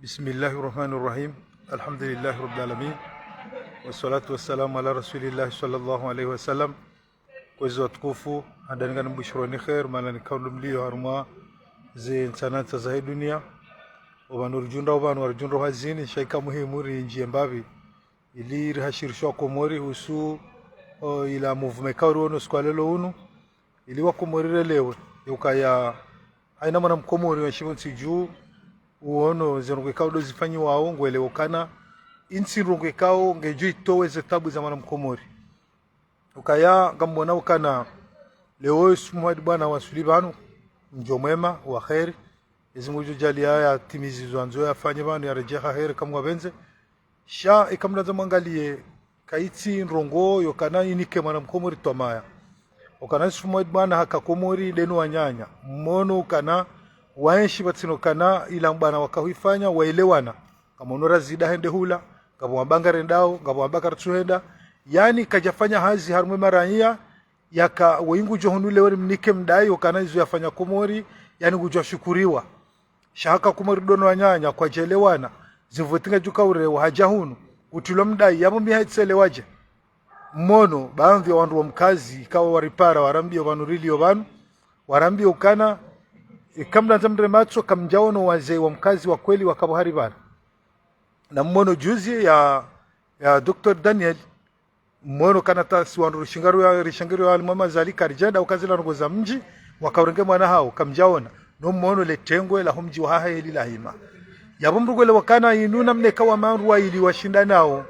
بسم الله الرحمن الرحيم. الحمد لله رب العالمين والصلاة والسلام على رسول الله صلى الله عليه وسلم. Kwezi watukufu andani mbushroni khair maana ni kaundu mlio haruma zi sanata za dunia obanurjunda obanurjunda hazini shaika muhimu ri njie mbavi ili rihashirishwa komori husu ila movement kauri ono skwalelo unu ili wakomorire lewe yukaya haina mwana mkomori wa shivonsi juu uono zirungwe kao do zifanyi wao ngwelewokana insi rungwe kao ngejui toweze tabu za mwana mkomori ukaya ngambona ukana leo sumwadi bwana wa sulibanu njo mwema wa khair izimuju jali ya timizi zwanzo yafanye bana yarejeha khair kamwa benze sha ikamlaza mwangalie kaiti nrongo yokana inike mwana mkomori tomaya ukana sumwadi bwana hakakomori denu wanyanya mmono ukana waenshi batino kana ila mbana wakahuifanya waelewana kama unora zida hende hula kama wambanga rendao kama wambaka ratuhenda yani kajafanya hazi harumwe maranya yaka wingu johonule wari mnike mdai wakana izu yafanya komori yani kujua shukuriwa shaka komori dono wanyanya kwa jelewana zivutinga juka urewa hajahunu utilo mdai yamo mihaitsele waje mmono baadhi ya wandu wa mkazi ikawa waripara warambia wanurili yobanu warambia ukana ikamla zamre macho kamjaono wazee wa mkazi wa kweli wakabohari bana na mmono juzi ya Dr. Daniel mmono kana tasi wa rishangaru ya alimama zalika arijenda ukazila ngo za mji wakaurenge mwana hao kamjaona no mmono letengwe la humji wa haha ili lahima yabumrugole wakana inuna mneka wa manru ili washinda nao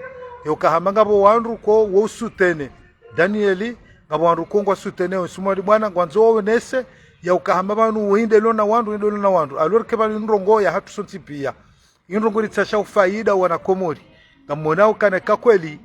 yokahamanga bo wanru ko wosutene Danieli ngabo wanru kongwa sutene usumari bwana ngwanzo nese ya ukahamba banu uinde lona wandu alorke banu nrongo ya hatu sonti pia inrongo litasha faida wana komori ngamona ukana kakweli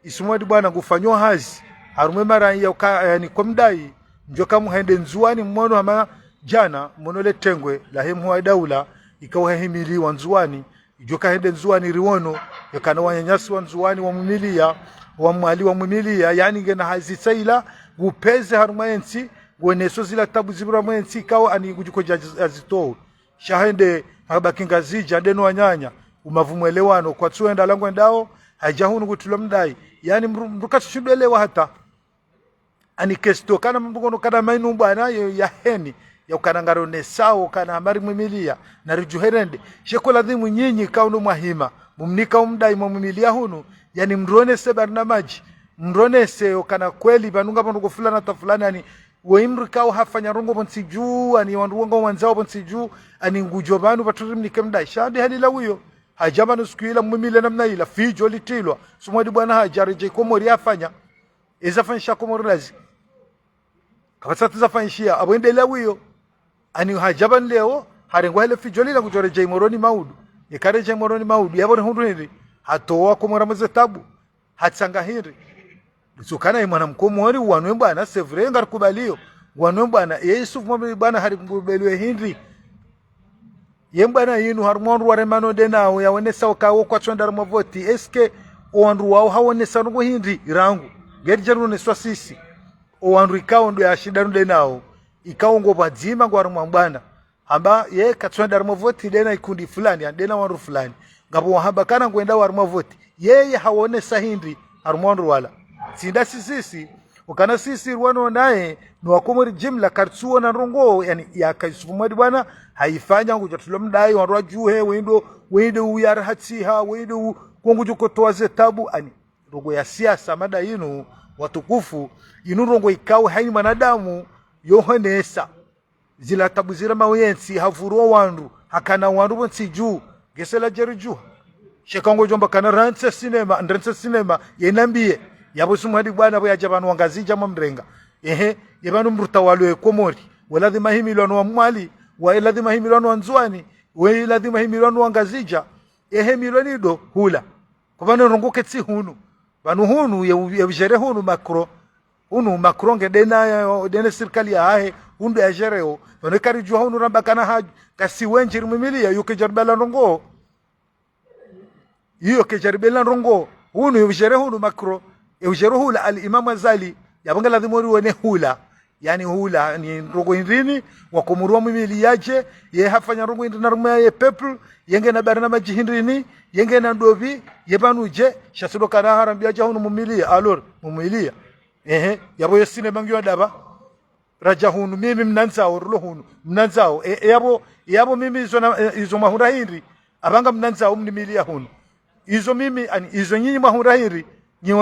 isumwadi bwana ngufanywa hazi harume mara ya yani komdai njo kama hende nzuani mmono ama jana mmono letengwe la hemu wa daula ikawa himili wanzuani ijoka hende nzuani riwono yakana wanyanyasi wanzuani wa mumilia wa mwali wa mumilia yani ngena hazi saila gupeze harume ensi weneso zila tabu zibura mwensi kao ani kujiko azito shahende habakinga zija ndeno wanyanya umavumwelewano kwa tuenda langu ndao hajahunu kutula mdai yani mruka shudelewa hata ani kesto kana mbugono kana mainu bana ya heni ya ukanangaro nesao kana mari mwimilia na rijuherende shekola dhimu nyinyi kauno mwahima mumnika umdai mwimilia hunu yani mrone se barnamaji mrone se kana kweli banunga banungo fulana ta fulani yani weimrikao hafanya rongo bonsi juu ani wanruongo wanzao bonsi juu ani ngujobanu baturimni kemdai shadi halila huyo hajabanu sikuila mwimile namna ila fijo litilwa sumwadi bwana hajarije komori afanya ezafanyisha komori lazi kabasatu zafanyishia abwendele huyo ani hajaban leo harengo hele fijo lila kujoreje moroni maudu ikareje moroni maudu yabone hundu hiri hatoa komora mazetabu hatsanga hiri sukana imana mkomori wanwe bwana sevre ngarkubalio wanwe bwana Yesu mwe bwana harikubeliwe hindi yembana yinu harmonru waremano denao yaonesa okawo kwa chondara mavoti eske owanru wao haonesa ngo hindi irangu gerjeru ne swasisi owanru ikao ndo ya shida ndo denao ikao ngo badzima ngwa rumwambana hamba ye kachondara mavoti dena ikundi fulani dena wanru fulani ngabo hamba kana ngwenda waru mavoti yeye haonesa hindi harmonru wala sinda sisi ukana sisi ruwano nae ni wakomori jimla kartsuo na rongo yani ya kaisufumadi bwana haifanya ngujatulo mdai wanrwa juhe wendo uyar hatsiha wendo kongujo kotoa zetabu ani rongo ya siasa mada yinu watukufu yinu rongo ikao haini manadamu yohanesa zila tabu zila mawensi havurua wandu hakana wandu wansi juu gesela jeruju shekango jomba kana rantse cinema yenambie yabo sumwadi bwana bo yajabanu wangazija mamrenga yabanu mrutawalwe komori waladhima himilano wa mwali wa ladhima himilano wa nzwani wa ladhima himilano wangazija milonido hula kwa rongoke tsi hunu banu hunu yabjere hunu makro ngedena serikali ya hae hundu ya jereo banu kariju hunu rambakana haju kasiwenji rumimilia yuke jarbala rongo yuke jarbala rongo hunu yabjere hunu makro eujeru hula al-imam Azali yabanga ladhimori wene hula yani hula ni rongo indini wakomurua mimili yaje ye hafanya rongo indina rumaya ye people yenge na barnama jihindini yenge na dovi yebanuje shasudo kana harambia jahunu mumilia alor mumilia yabo yesine mangyo daba raja hunu mimi mnanzao rulo hunu mnanzao yabo mimi izo mahura hiri abanga mnanzao mnimilia hunu izo mimi ani izo nyinyi mahura hiri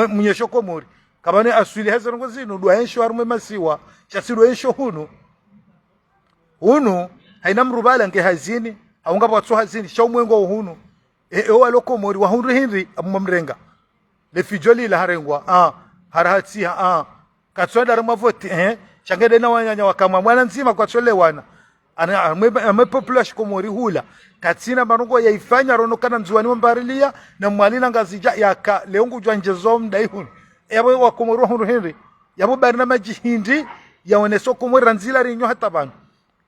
mnyesho komori kabane aswili hazarongo zinu dua ensho harume masiwa shasido ensho hunu haina mrubala nge hazini aunga bwatso hazini shaumwengo hunu walokomori wa hunu hiri amumrenga le fijoli la harengwa harahati katswada ramavoti changede na wanyanya wakama mwana nzima kwa cholewana ame population komori hula katsina marungo yaifanya rono kana nzuwani mbarilia na mwalina ngazija yaka leongu jwanjezo mdai hunu yabo wakomori hunu henry yabo barina majihindi yaoneso komori ranzila rinyo hata banu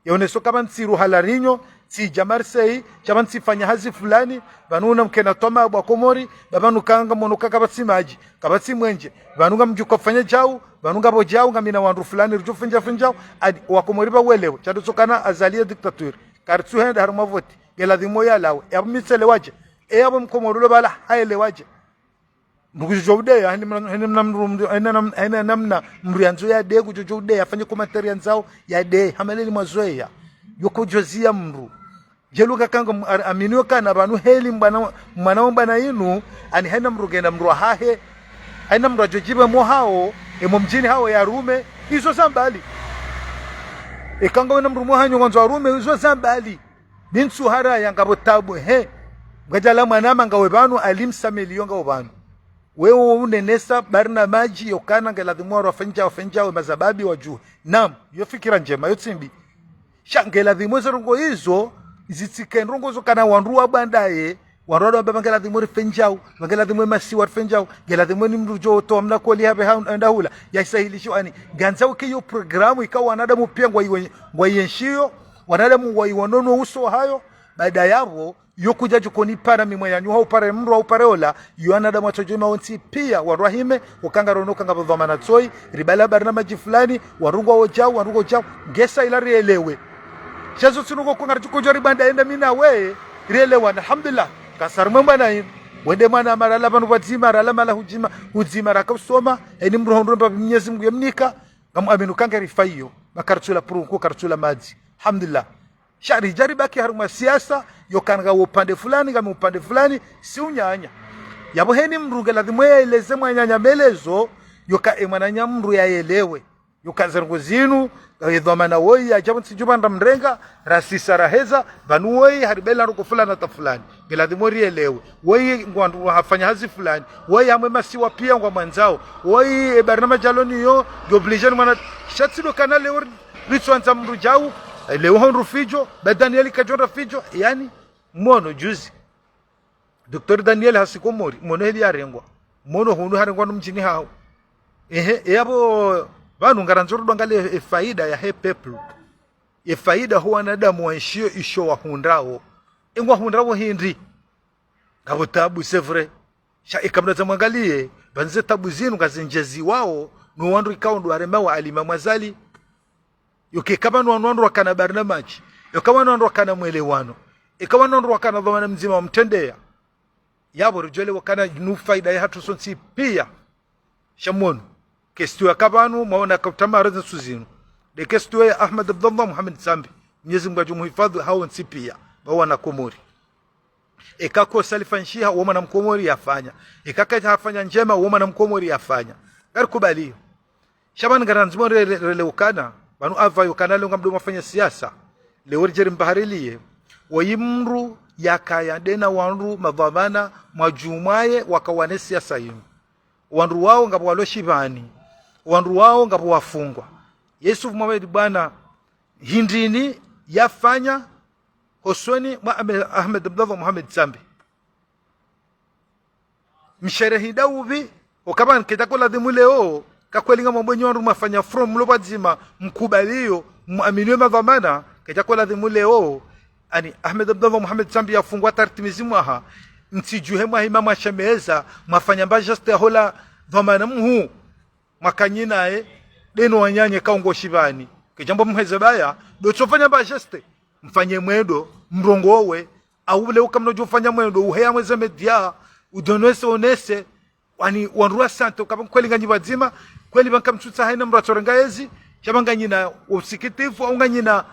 yaoneso kama ntsiru halarinyo si jamarsei chaman sifanya hazi fulani banuna mkena toma bwa komori babanu kanga monuka kabasimaji kabasimwenje banunga mjuko fanya jao banunga bojao ngamina wandu fulani rujo finja wakomori ba welewe chadusokana azalia dictature kartu henda haruma voti geladhimo ya lawe yabo misele waje yabo mkomori lo bala haele waje mukujoude ya hene namna mrianzo ya de kujoude afanye komentari nzao ya de hameleli mazoea yokujozia mru jeluka kanga aminio kana banu heli mwana inu ani hena mrugenda mru hahe haina mrajojibe mo hao mjini hao ya rume hizo sambali kanga wena mru mo hanyo ngonzo rume hizo sambali ninsu hara yangabo tabu ngajala mwana ngawe banu alimsa milioni ngawe banu wewe unenesa barna maji yokana ngeladhimwa wafenja mazababi wajuu nam yo fikira njema yotsimbi shangela dhimwezo rongo hizo zitsike rongo zo kana wanruwa bandaye wanrodo babangela dhimwe fenjao bangela dhimwe masiwa fenjao gela dhimwe ni mrujo to amna koli habe ndahula yasahilisho ani ganza ukiyo programu ikawa wanadamu pia ngwa yenshio wanadamu waiwonono uso hayo baada yabo yokuja jukoni para mimwe yanyu hau pare mru hau pareola yuana matojuma onti pia warahime wakanga ronoka ngabo dhamana tsoi ribala barnamaji fulani warungo jao ngesa ila rielewe chazo sinugo kungar jukojori banda enda mina we rielewa alhamdulillah kasar mbana yin wende mana marala banu batima rala mala hujima rakasoma eni mru honro Mwenyezi Mungu yamnika ngam aminu kanga rifayo makartula pruko kartula maji alhamdulillah shari jaribaki haruma siasa yokanga upande fulani kama upande fulani si unyanya yabo heni mruge lazima yaeleze mwanyanya melezo yoka emwananya mru yaelewe yokazergo zinu dhamana woi ajabu sijubanda mrenga rasisa raheza banu woi haribela ruko fulani ta fulani lazima rielewe woi ngwandu hafanya hazi fulani woi amwe masiwa pia ngwa mwanzao woi barnama jaloni yo obligation mwana shatsido kana leo ritwanza mru jau leo hon rufijo ba Daniel kajonda fijo yani mono juzi Dr. Daniel hasikomori mono heli arengwa mono hunu harengwa mjini hao yabo banu ngaranzuru dongale faida ya people faida huwa nadamu wanshio isho wa hundrao ingwa hundrao hindi ngabo tabu sevre sha ikamna mwangalie banze tabu zinu ngazinjezi wao no wandu ikaundu arema wa alima mwazali yoke kama wandu wakana barnamaji yokawa wandu wakana mwelewano ikawa wandu wakana dhamana mzima mtendea yabo rujole wakana nufaida ya hatu sonsi pia shamono kestu ya kabanu maona kaptama raza suzinu de kestu ya Ahmed Abdullah Muhammad Sambi Mwenyezi Mungu ajumuhifadhi hao nsi pia wana komori ikako salifanshiha woma na mkomori yafanya ikaka hafanya njema woma na mkomori yafanya garikubali shaban garanzimo relewukana banu ava yukana lenga mdomo fanya siasa lewerjeri mbahariliye wayimru yakaya dena wanru madhamana majumaye wakawane siasa yinu wanru wao ngabo waloshibani wanru wao ngabo wafungwa Yusuf Mohamed bwana hindini yafanya hosoni Ahmed Abdullah Muhammad Sambi msherehi daubi ukabana kitakola dhimuleo kakwelinga mbonyi wanru mafanya from mlobadzima mkubalio muaminiwe madhamana kitakola dhimuleo ani Ahmed Abdullah Muhammad Sambi yafungwa tartimizimu aha ntijuhe mwahima mwashameza mwafanya mbajaste hola dhamana mhu makanyinae deno wanyanye kaungo shibani kijambo mheze baya do chofanya ba geste mfanye mwendo mrongowe au leo kama unajofanya mwendo uheya mweze media udonese onese wani wanrua santo kama kweli nganyi bazima kweli bankamtutsa haina mratorenga yezi chabanga nyina usikitifu au nganyina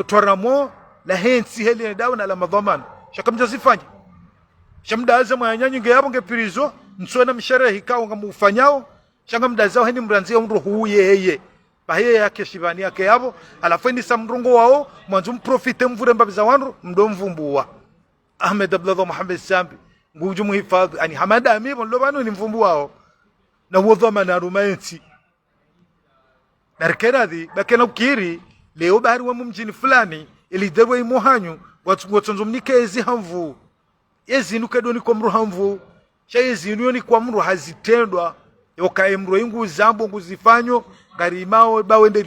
toramo la hensi hele dawa na la madhamana shakamja sifanye shamdaza mwanyanyi ngeyabo ngepirizo nsona msherehe kao ngamufanyao shanga mdazao heni mranzia mro huye yeye bahiye yake shibani yake yabo alafeni samrungo wao mwanzo mprofite mvure mbabiza wanru mdomvumbuwa Ahmed Abdallah Muhammad Sambi nguju muhifadhi ani hamada amibo lobano ni mvumbu wao na wodhama na rumayensi narkeradhi bakena ukiri leo bahari wa mjini fulani ili dewe imohanyu watsonzo mnike ezi hamvu ezi nukedoni kwa mru hamvu ezi ni kwa mru hazitendwa yoka mru ingu zambo nguzifanyo garimao bawende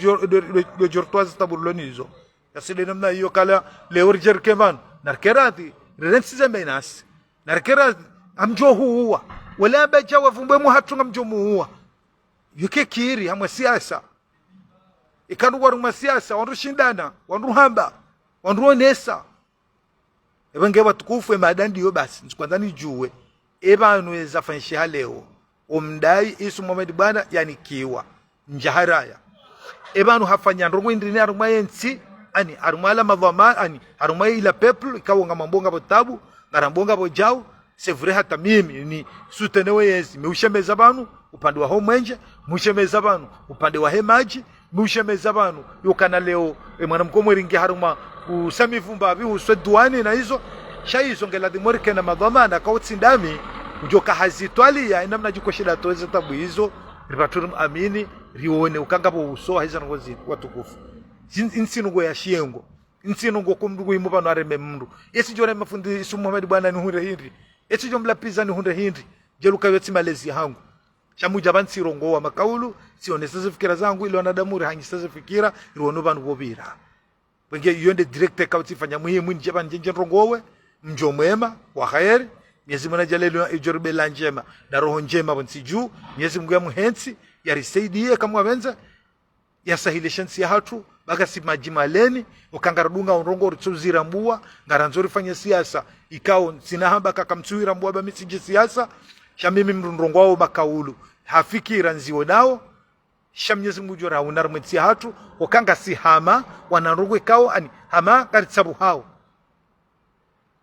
do jortoazi taburlonizo yasile namna hiyo kala leo rijerkeman narkeradhi rensize menas narkeradhi amjo huwa wala baja wavumbwe mu hatunga mjo huwa yuke kiri hamwe siasa ikanu waru siasa wandu shindana wandu hamba wandu onesa ebenge watukufu madandi yo basi kwanza nijuwe ebanu ezafanyisha leo omdai Isu Muhammad bwana yani kiwa njaharaya ebanu hafanya ndongo indini arumayensi ani arumala madhama ani arumai ila people ikawo ngamambonga botabu ngarambonga bojao sevre hata mimi ni sutenewe yezi meushemeza banu upande wa homwenje mushemeza banu upande wa hemaji mushemeza banu yokana leo mwana mkomweringi haruma usamivumba bi uswedwani na hizo shaizo ngela dimorike na madhamana kwa utsindami ujoka hazitwali ya namna jiko shida toeze tabu hizo ripaturum amini rione ukangabo uso hizo ngozi watukufu insinungo ya shiengo insinungo kumdugu imubano areme mndu esi jore mafundi Isu Muhammad bwana ni hunde hindi esi jomla piza ni hunde hindi jeluka yoti malezi hangu shamuja bansi rongo wa makaulu sionesa zifikira zangu ile wanadamu rahanyisa zifikira riwono banu bobira wenge yonde direct kauti fanya muhimu nje banje rongowe mjo mwema wa khairi Mwenyezi Mungu ajalele ijorbe la njema na roho njema bonsiju Mwenyezi Mungu yamuhensi yarisaidie kama wenza yasahilisha ya hatu baka si majimaleni ukangaradunga urongo rutuzira mbua ngaranzori fanya siasa ikao sinahamba kakamtuira mbua ba misiji siasa shamimi mrongo wao bakaulu hafikira nziwo nao shamnyezi mujora unarumeti hatu ukanga si hama wanarongo ikao ani hama karitsabu hao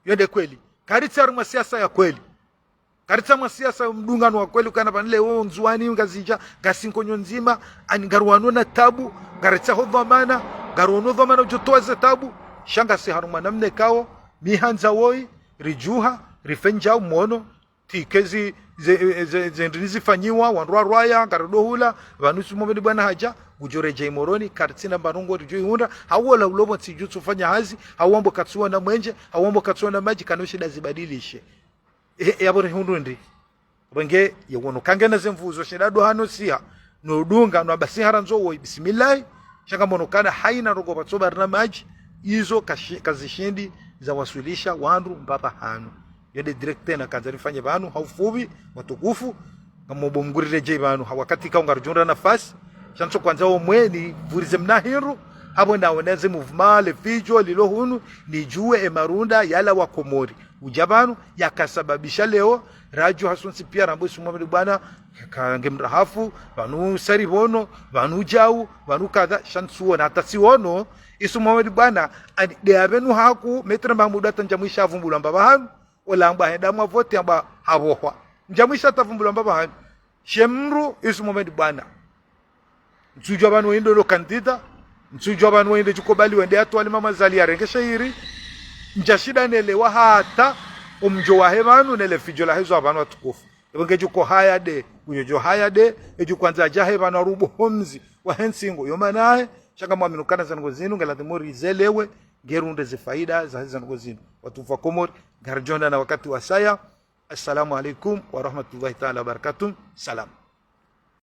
yonde kweli karitsa siasa ya kweli karitsa siasa mdungano wa kweli kana banle wao nzuani ngazija gasinkonyo nzima ani garwano na tabu garitsa hodhamana garwano dhamana ujotoaze tabu shanga si haruma namne kao mihanza woi rijuha rifenjao mono tikezi zendrizi fanyiwa wanrwa rwaya garodohula vanusu momeni bwana haja ujoreje moroni kartina barongo rijo ihunda hawola ulobo tijutsu fanya hazi hawambo katsuwa na mwenje hawambo katsuwa na maji kanoshi dazibadilishe yabore hundundi wenge yewono kangena zemvuzo shedado hano siha no dunga no basi haranzo wo bismillah shaka monokana haina rogo batsoba na maji hizo kazishindi za wasulisha wandu mpaka hano yede directe na kanzari fanye banu haufubi watukufu kama bomgurire je banu wakati ka ungarujunda nafasi chanzo kwanza omweni vurize mnahiru habo na oneze movement fijo lilo hunu nijue emarunda yala wa Komori ujabanu yakasababisha leo raju hasunsi pia rambo Isu Muhammad bwana kangemrahafu banu saribono banu jau banu kadha shansuo na tasiwono Isu Muhammad bwana de abenu haku metra mamuda tanjamwisha vumbula mbabahanu wala amba henda mwavote amba harohwa njamwisha tavumbula mbabahanu shemru Isu Muhammad bwana msujo banu wendo lo kandida msujo banu wende jukobali wende atwali mama zali arengesha hiri njashida nelewa hata umjo wa hebanu nele fijo la hizo abantu watukufu ebenge juko haya de kunyojo haya de eju kwanza jahe bana rubu homzi wa hensingo yomanae shanga mwaminukana za ngozinu ngaladhimuri zelewe gerunde ze faida za hizo ngozinu watufa Komori garjonda na wakati wa saya. Assalamu alaikum wa rahmatullahi ta'ala wa barakatuh. Salam.